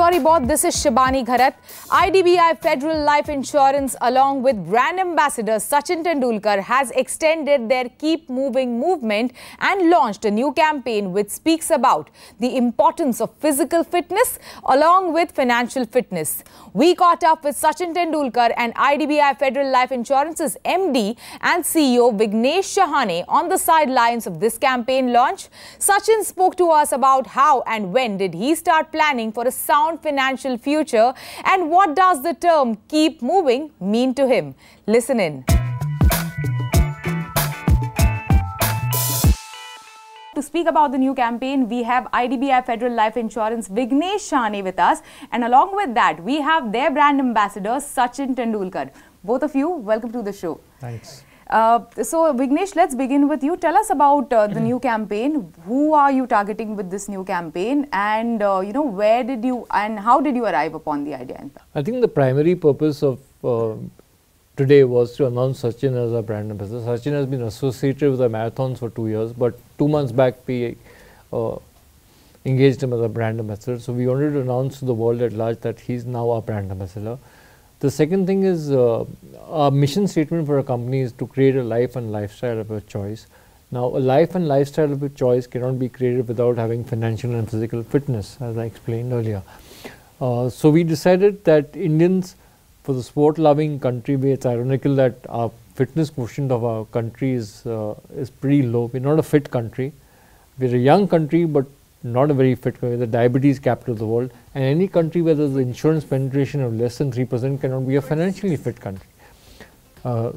Sorry Both, this is Shabani Gharat. IDBI Federal Life Insurance along with brand ambassador Sachin Tendulkar has extended their Keep Moving movement and launched a new campaign which speaks about the importance of physical fitness along with financial fitness. We caught up with Sachin Tendulkar and IDBI Federal Life Insurance's MD and CEO Vignesh Shahane on the sidelines of this campaign launch. Sachin spoke to us about how and when did he start planning for a sound financial future and what does the term keep moving mean to him. Listen in. To speak about the new campaign, we have IDBI Federal Life Insurance Vignesh Shahane with us, and along with that we have their brand ambassador Sachin Tendulkar. Both of you, welcome to the show. Thanks. So Vignesh, let's begin with you. Tell us about the new campaign. Who are you targeting with this new campaign, and where did you and how did you arrive upon the idea? I think the primary purpose of today was to announce Sachin as our brand ambassador. Sachin has been associated with the marathons for 2 years, but 2 months back we engaged him as a brand ambassador. So we wanted to announce to the world at large that he's now our brand ambassador. The second thing is our mission statement for a company is to create a life and lifestyle of your choice. Now, a life and lifestyle of your choice cannot be created without having financial and physical fitness, as I explained earlier. So we decided that Indians, for the sport-loving country, it's ironical that our fitness quotient of our country is pretty low. We're not a fit country. We're a young country, but not a very fit country. We're the diabetes capital of the world. And any country where there's insurance penetration of less than 3% cannot be a financially fit country.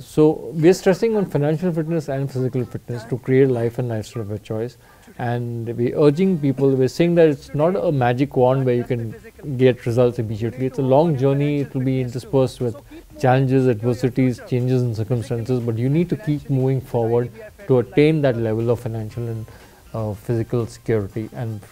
So we're stressing on financial fitness and physical fitness to create a life and lifestyle of your choice. And we're urging people, we're saying that it's not a magic wand where you can get results immediately. It's a long journey. It will be interspersed with challenges, adversities, changes in circumstances, but you need to keep moving forward to attain that level of financial and physical security and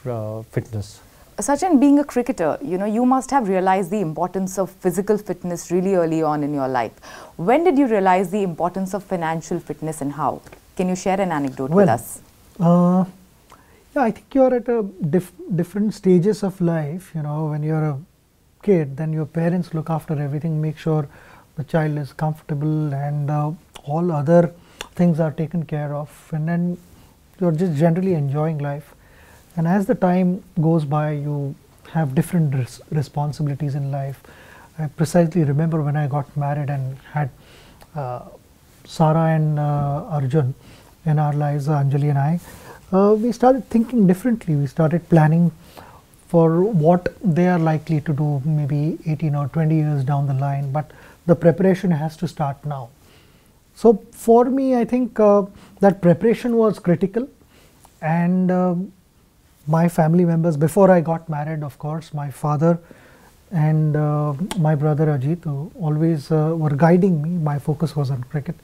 fitness. Sachin, being a cricketer, you must have realized the importance of physical fitness really early on in your life. When did you realize the importance of financial fitness and how? Can you share an anecdote with us? Yeah, I think you're at a different stages of life. When you're a kid, then your parents look after everything, make sure the child is comfortable and all other things are taken care of, and then you're just generally enjoying life. And as the time goes by, you have different responsibilities in life. I precisely remember when I got married and had Sarah and Arjun in our lives, Anjali and I, we started thinking differently. We started planning for what they are likely to do maybe 18 or 20 years down the line, but the preparation has to start now. So for me, I think that preparation was critical, and my family members, before I got married, of course, my father and my brother Ajit, who always were guiding me. My focus was on cricket.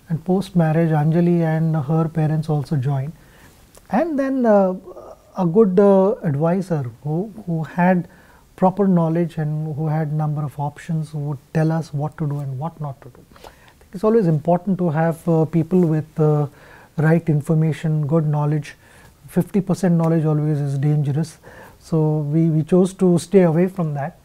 And post-marriage, Anjali and her parents also joined. And then a good advisor who had proper knowledge and who had number of options, who would tell us what to do and what not to do. I think it's always important to have people with right information, good knowledge. 50% knowledge always is dangerous. So we chose to stay away from that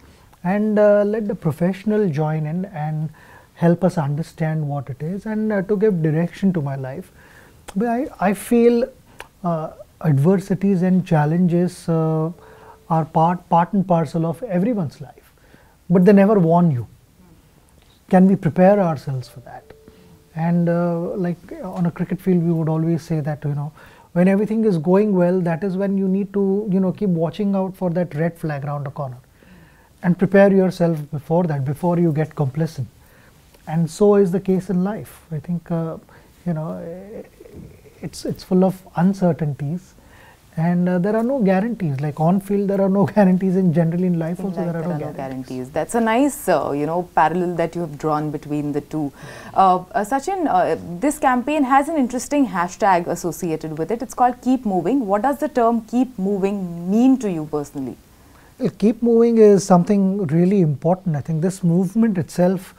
and let the professional join in and help us understand what it is and to give direction to my life. But I feel adversities and challenges are part and parcel of everyone's life, but they never warn you. Can we prepare ourselves for that? And like on a cricket field, we would always say that, when everything is going well, that is when you need to, keep watching out for that red flag around the corner and prepare yourself before that, before you get complacent. And so is the case in life. I think, it's full of uncertainties, and there are no guarantees. Like on field, there are no guarantees, and generally in life also there are no guarantees. That's a nice, parallel that you have drawn between the two. Sachin, this campaign has an interesting hashtag associated with it. It's called Keep Moving. What does the term Keep Moving mean to you personally? Well, Keep Moving is something really important. I think this movement itself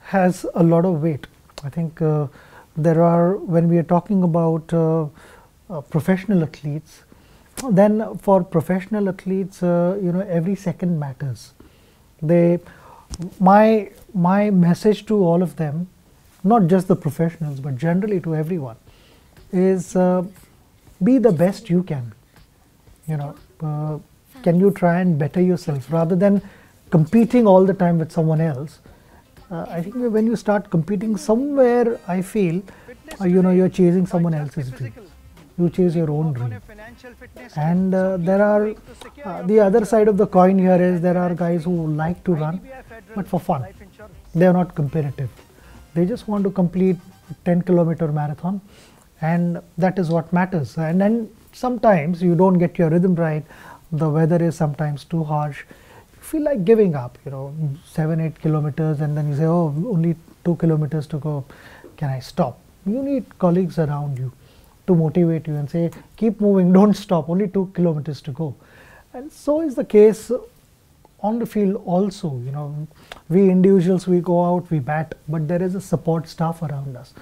has a lot of weight. I think when we are talking about professional athletes, then for professional athletes, every second matters. My message to all of them, not just the professionals, but generally to everyone, is be the best you can. Can you try and better yourself rather than competing all the time with someone else? I think when you start competing somewhere, I feel you're chasing someone else's dream. You chase your own dream. And there are the other side of the coin here is there are guys who like to run, but for fun. They are not competitive. They just want to complete 10-kilometer marathon, and that is what matters. And then sometimes you don't get your rhythm right. The weather is sometimes too harsh. You feel like giving up, 7-8 kilometers, and then you say, oh, only 2 kilometers to go. Can I stop? You need colleagues around you to motivate you and say, keep moving, don't stop, only 2 kilometers to go. And so is the case on the field also. We individuals, we go out, we bat, but there is a support staff around us.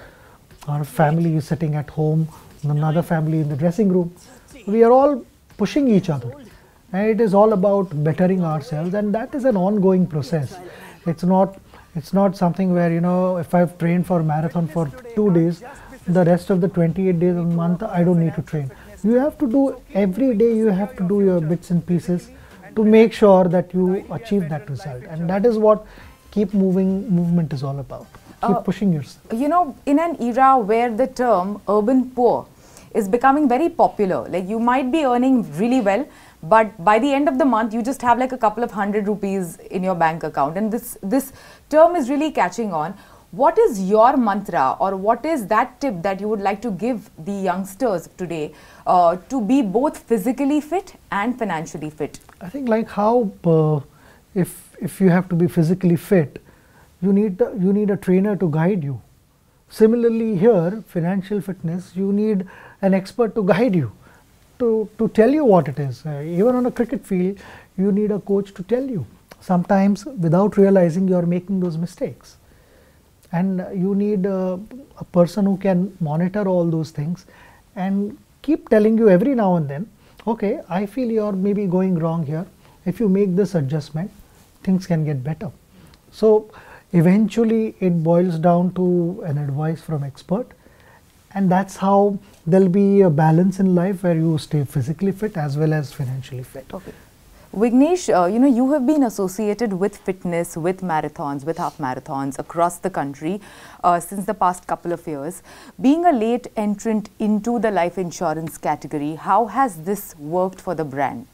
Our family is sitting at home, another family in the dressing room. We are all pushing each other, and it is all about bettering ourselves, and that is an ongoing process. It's not something where, if I've trained for a marathon for 2 days, the rest of the 28 days of the month, I don't need to train. You have to do every day, you have to do your bits and pieces to make sure that you achieve that result. And that is what keep moving movement is all about. Keep pushing yourself. In an era where the term urban poor is becoming very popular, like you might be earning really well, but by the end of the month, you just have like a couple of 100 rupees in your bank account. And this term is really catching on. What is your mantra, or what is that tip that you would like to give the youngsters today to be both physically fit and financially fit? I think like how if you have to be physically fit, you need a trainer to guide you. Similarly here, financial fitness, you need an expert to guide you, to tell you what it is. Even on a cricket field, you need a coach to tell you. Sometimes without realizing you are making those mistakes. And you need a person who can monitor all those things and keep telling you every now and then, okay, I feel you're maybe going wrong here. If you make this adjustment, things can get better. So eventually it boils down to an advice from expert, and that's how there'll be a balance in life where you stay physically fit as well as financially fit. Okay. Vignesh, you have been associated with fitness, with marathons, with half marathons across the country since the past couple of years. Being a late entrant into the life insurance category, how has this worked for the brand?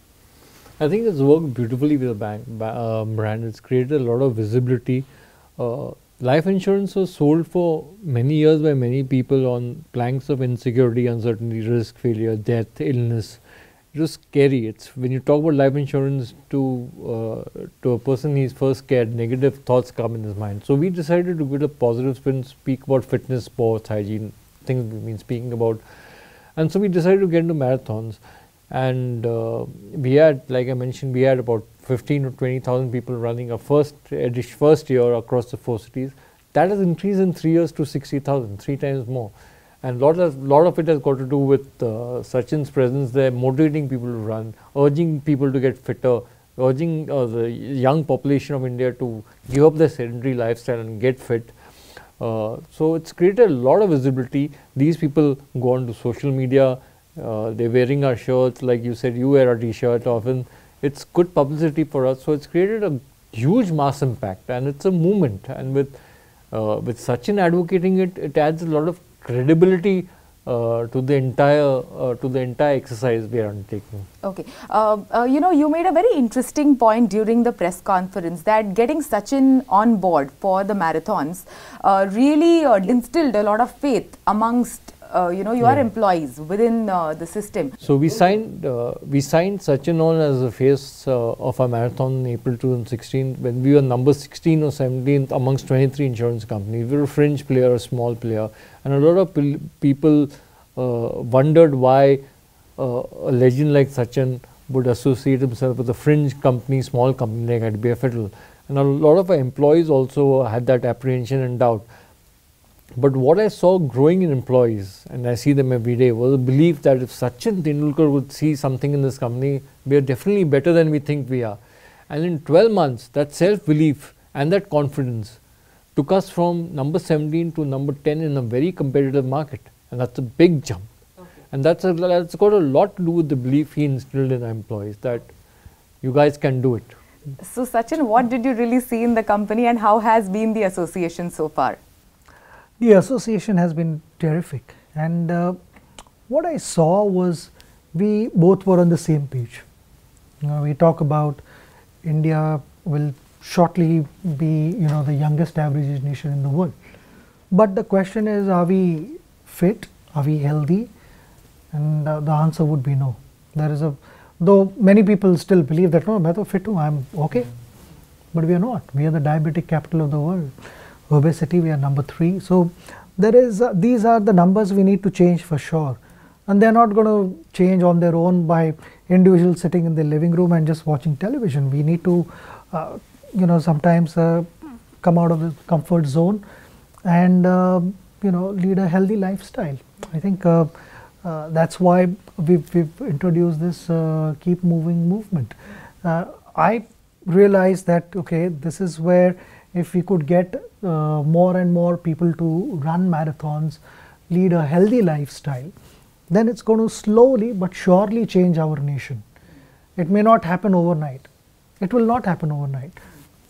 I think it's worked beautifully with the brand. It's created a lot of visibility. Life insurance was sold for many years by many people on planks of insecurity, uncertainty, risk, failure, death, illness. It was scary. It's when you talk about life insurance to a person, he's first scared. Negative thoughts come in his mind. So we decided to give a positive spin, speak about fitness, sports, hygiene, things we've been speaking about. And so we decided to get into marathons. And we had, like I mentioned, we had about 15 to 20,000 people running our first year across the 4 cities. That has increased in 3 years to 60,000, 3 times more. And lot of it has got to do with Sachin's presence there, motivating people to run, urging people to get fitter, urging the young population of India to give up their sedentary lifestyle and get fit. So it's created a lot of visibility. These people go on to social media, they're wearing our shirts, like you said, you wear our t-shirt often. It's good publicity for us. So it's created a huge mass impact, and it's a movement. And with Sachin advocating it, it adds a lot of credibility to the entire exercise we are undertaking. Okay, you made a very interesting point during the press conference that getting Sachin on board for the marathons really instilled a lot of faith amongst your employees within the system. So we signed Sachin on as the face of our marathon in April 2016 when we were number 16 or 17 amongst 23 insurance companies. We were a fringe player, a small player, and a lot of people wondered why a legend like Sachin would associate himself with a fringe company, small company like IDBI Federal. And a lot of our employees also had that apprehension and doubt. But what I saw growing in employees, and I see them every day, was a belief that if Sachin Tendulkar would see something in this company, we are definitely better than we think we are. And in 12 months, that self-belief and that confidence took us from number 17 to number 10 in a very competitive market. And that's a big jump. Okay. And that's got a lot to do with the belief he instilled in our employees that you guys can do it. So Sachin, what did you really see in the company and how has been the association so far? The association has been terrific, and what I saw was we both were on the same page. We talk about India will shortly be the youngest average age nation in the world, but the question is, are we fit, are we healthy? And the answer would be no. Though many people still believe that no, I'm fit, I'm okay, but we are not. We are the diabetic capital of the world. Obesity, we are number 3. So these are the numbers we need to change for sure, and they're not going to change on their own by individuals sitting in their living room and just watching television. We need to sometimes come out of the comfort zone and lead a healthy lifestyle. I think that's why we've introduced this keep moving movement. I realized that okay, this is where if we could get more and more people to run marathons, lead a healthy lifestyle, then it's going to slowly but surely change our nation. It may not happen overnight. It will not happen overnight,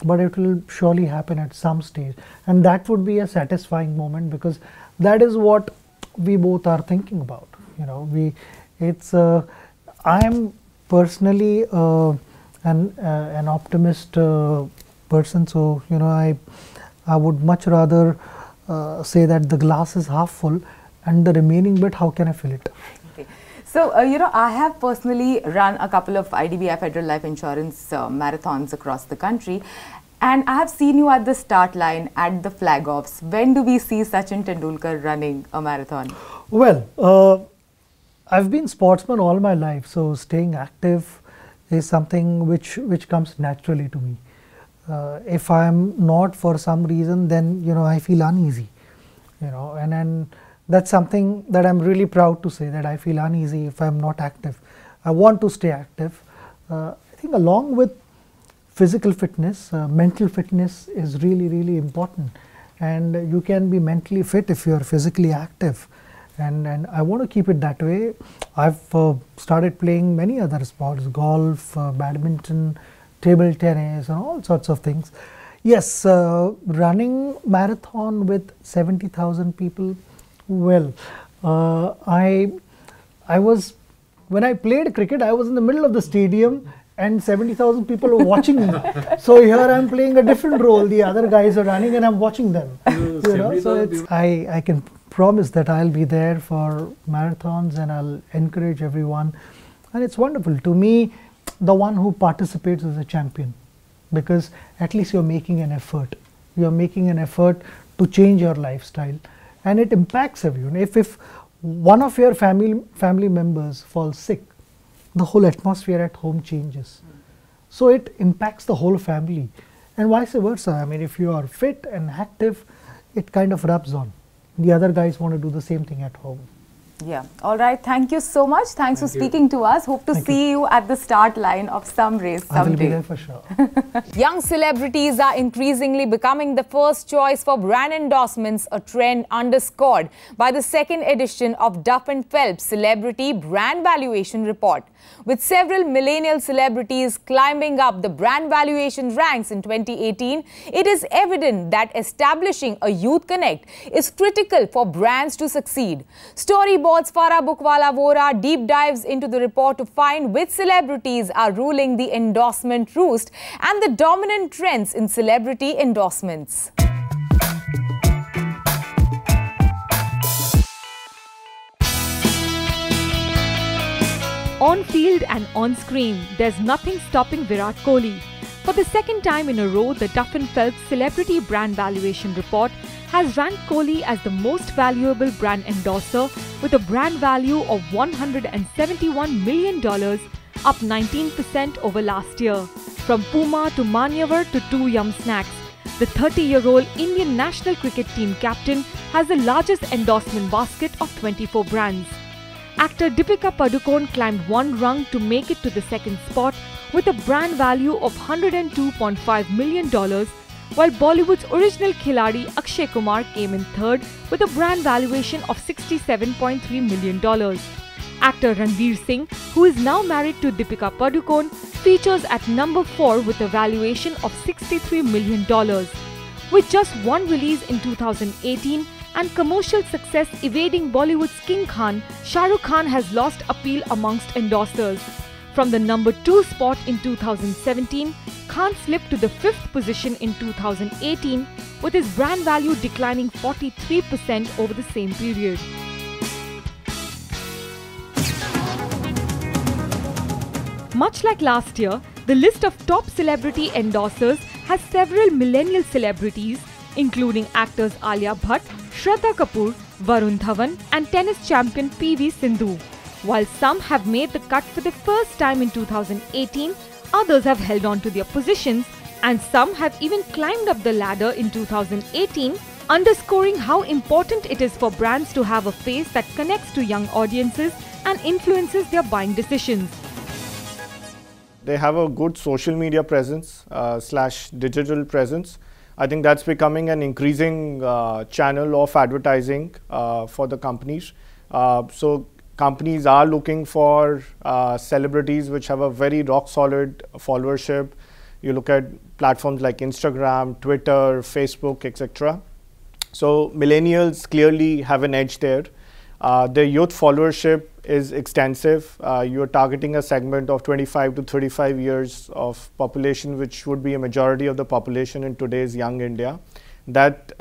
but it will surely happen at some stage. And that would be a satisfying moment, because that is what we both are thinking about. I am personally an optimist person, so I would much rather say that the glass is half full, and the remaining bit, how can I fill it? Okay. So I have personally run a couple of IDBI Federal Life Insurance marathons across the country, and I have seen you at the start line at the flag offs. When do we see Sachin Tendulkar running a marathon? Well, I've been sportsman all my life, so staying active is something which comes naturally to me. If I am not for some reason, then I feel uneasy, and then that's something that I'm really proud to say, that I feel uneasy if I'm not active. I want to stay active. I think along with physical fitness, mental fitness is really, really important, and you can be mentally fit if you are physically active. And I want to keep it that way. I've started playing many other sports, golf, badminton, table tennis, and all sorts of things. Yes, running marathon with 70,000 people, well, I was, when I played cricket, I was in the middle of the stadium and 70,000 people were watching me. So here I'm playing a different role. The other guys are running and I'm watching them. So I can promise that I'll be there for marathons and I'll encourage everyone. And it's wonderful. To me, the one who participates is a champion, because at least you're making an effort. You're making an effort to change your lifestyle, and it impacts everyone. If one of your family members falls sick, the whole atmosphere at home changes. So it impacts the whole family, and vice versa. I mean, if you are fit and active, it kind of rubs on. The other guys want to do the same thing at home. Yeah. All right. Thank you so much. Thanks for speaking to us. Hope to see you at the start line of some race someday. I will be there for sure. Young celebrities are increasingly becoming the first choice for brand endorsements, a trend underscored by the second edition of Duff & Phelps Celebrity Brand Valuation Report. With several millennial celebrities climbing up the brand valuation ranks in 2018, it is evident that establishing a youth connect is critical for brands to succeed. Storyboards Farah Bukwala Vora deep dives into the report to find which celebrities are ruling the endorsement roost and the dominant trends in celebrity endorsements. On field and on screen, there's nothing stopping Virat Kohli. For the second time in a row, the Duff & Phelps Celebrity Brand Valuation Report has ranked Kohli as the most valuable brand endorser with a brand value of $171 million, up 19% over last year. From Puma to Manyavar to 2 Yum Snacks, The 30-year-old Indian national cricket team captain has the largest endorsement basket of 24 brands. Actor Deepika Padukone climbed one rung to make it to the second spot with a brand value of $102.5 million, while Bollywood's original khiladi Akshay Kumar came in third with a brand valuation of $67.3 million. Actor Ranveer Singh, who is now married to Deepika Padukone, features at number 4 with a valuation of $63 million. With just one release in 2018 and commercial success evading Bollywood's King Khan, Shah Rukh Khan has lost appeal amongst endorsers. From the number 2 spot in 2017, Khan slipped to the 5th position in 2018, with his brand value declining 43% over the same period. Much like last year, the list of top celebrity endorsers has several millennial celebrities, including actors Alia Bhatt, Shraddha Kapoor, Varun Dhawan and tennis champion PV Sindhu. While some have made the cut for the first time in 2018, others have held on to their positions and some have even climbed up the ladder in 2018, underscoring how important it is for brands to have a face that connects to young audiences and influences their buying decisions. They have a good social media presence / digital presence. I think that's becoming an increasing channel of advertising for the companies. So companies are looking for celebrities which have a very rock solid followership. You look at platforms like Instagram, Twitter, Facebook, etc. So millennials clearly have an edge there. Their youth followership is extensive. You are targeting a segment of 25 to 35 years of population, which would be a majority of the population in today's young India. That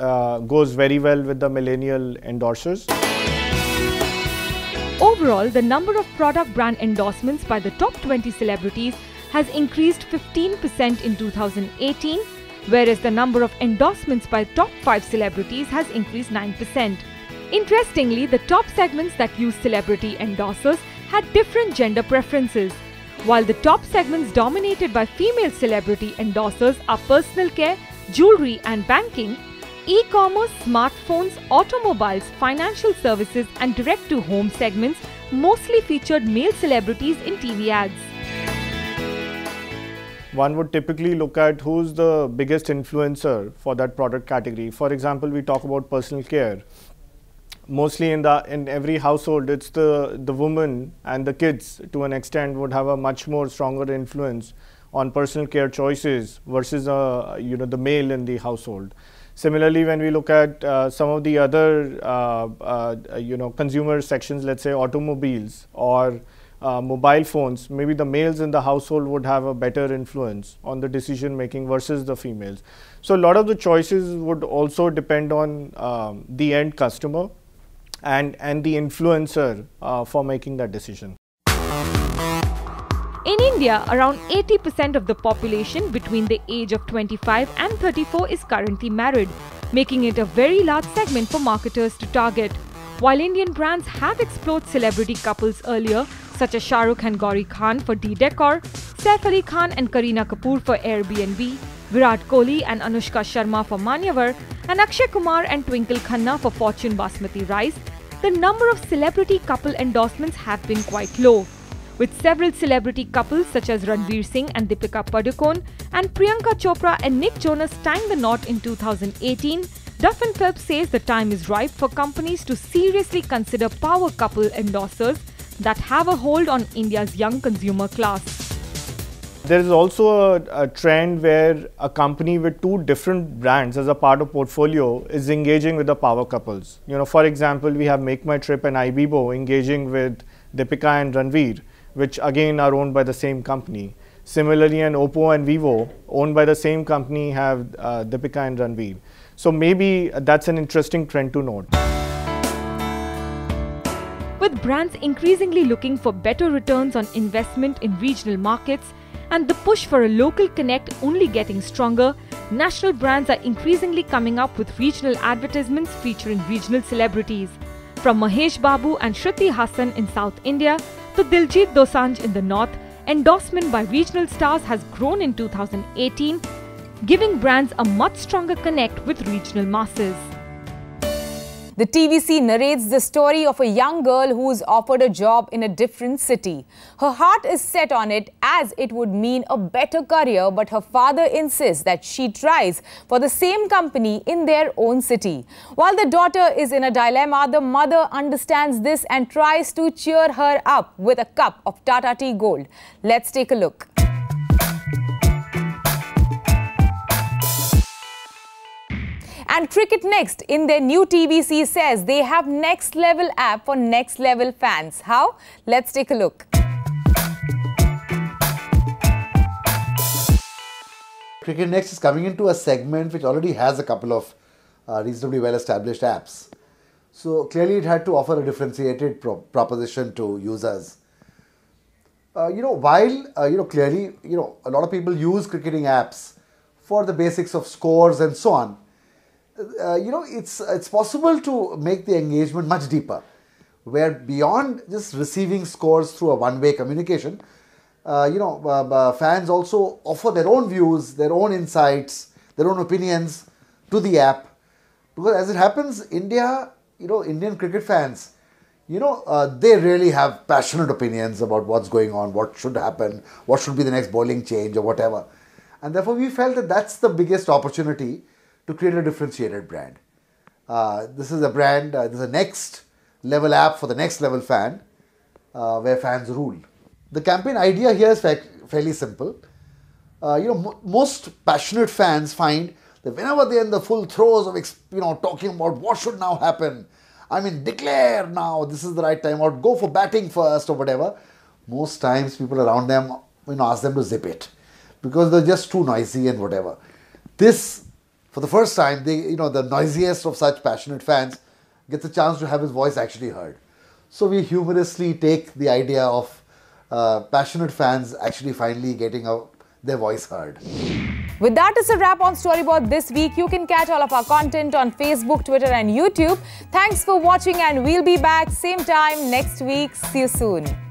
goes very well with the millennial endorsers. Overall, the number of product brand endorsements by the top 20 celebrities has increased 15% in 2018, whereas the number of endorsements by top 5 celebrities has increased 9%. Interestingly, the top segments that use celebrity endorsers had different gender preferences. While the top segments dominated by female celebrity endorsers are personal care, jewelry and banking, e-commerce, smartphones, automobiles, financial services and direct-to-home segments mostly featured male celebrities in TV ads. One would typically look at who's the biggest influencer for that product category. For example, we talk about personal care. Mostly in every household, it's the woman and the kids to an extent would have a much more stronger influence on personal care choices versus the male in the household. Similarly, when we look at some of the other consumer sections, let's say automobiles or mobile phones, maybe the males in the household would have a better influence on the decision making versus the females. So a lot of the choices would also depend on the end customer and the influencer for making that decision. In India, around 80% of the population between the age of 25 and 34 is currently married, making it a very large segment for marketers to target. While Indian brands have explored celebrity couples earlier, such as Shah Rukh and Gauri Khan for D-Decor, Saif Ali Khan and Kareena Kapoor for Airbnb, Virat Kohli and Anushka Sharma for Manyavar, and Akshay Kumar and Twinkle Khanna for Fortune Basmati Rice, the number of celebrity couple endorsements have been quite low. With several celebrity couples such as Ranveer Singh and Deepika Padukone and Priyanka Chopra and Nick Jonas tying the knot in 2018, Duff & Phelps says the time is ripe for companies to seriously consider power couple endorsers that have a hold on India's young consumer class. There is also a trend where a company with two different brands as a part of portfolio is engaging with the power couples. For example, we have Make My Trip and IBDI engaging with Deepika and Ranveer, which again are owned by the same company. Similarly, an Oppo and Vivo, owned by the same company, have Deepika and Ranveer. So maybe that's an interesting trend to note. With brands increasingly looking for better returns on investment in regional markets and the push for a local connect only getting stronger, national brands are increasingly coming up with regional advertisements featuring regional celebrities. From Mahesh Babu and Shruti Hassan in South India to Diljit Dosanjh in the North, endorsement by regional stars has grown in 2018, giving brands a much stronger connect with regional masses. The TVC narrates the story of a young girl who is offered a job in a different city. Her heart is set on it as it would mean a better career, but her father insists that she tries for the same company in their own city. While the daughter is in a dilemma, the mother understands this and tries to cheer her up with a cup of Tata Tea Gold. Let's take a look. And Cricket Next in their new TVC says they have next level app for next level fans. How? Let's take a look. Cricket Next is coming into a segment which already has a couple of reasonably well established apps. So clearly it had to offer a differentiated proposition to users. While clearly a lot of people use cricketing apps for the basics of scores and so on. It's possible to make the engagement much deeper, where beyond just receiving scores through a one-way communication, fans also offer their own views, their own insights, their own opinions to the app. Because as it happens, Indian cricket fans, they really have passionate opinions about what's going on, what should happen, what should be the next bowling change or whatever. And therefore we felt that that's the biggest opportunity to create a differentiated brand. This is a brand, this is a next level app for the next level fan, where fans rule. The campaign idea here is fairly simple. Most passionate fans find that whenever they're in the full throes of talking about what should now happen, declare now this is the right time, or go for batting first or whatever, most times people around them ask them to zip it because they're just too noisy and whatever. This, for the first time, the noisiest of such passionate fans gets a chance to have his voice actually heard. So we humorously take the idea of passionate fans actually finally getting their voice heard. With that, it's a wrap on Storyboard this week. You can catch all of our content on Facebook, Twitter and YouTube. Thanks for watching, and we'll be back same time next week. See you soon.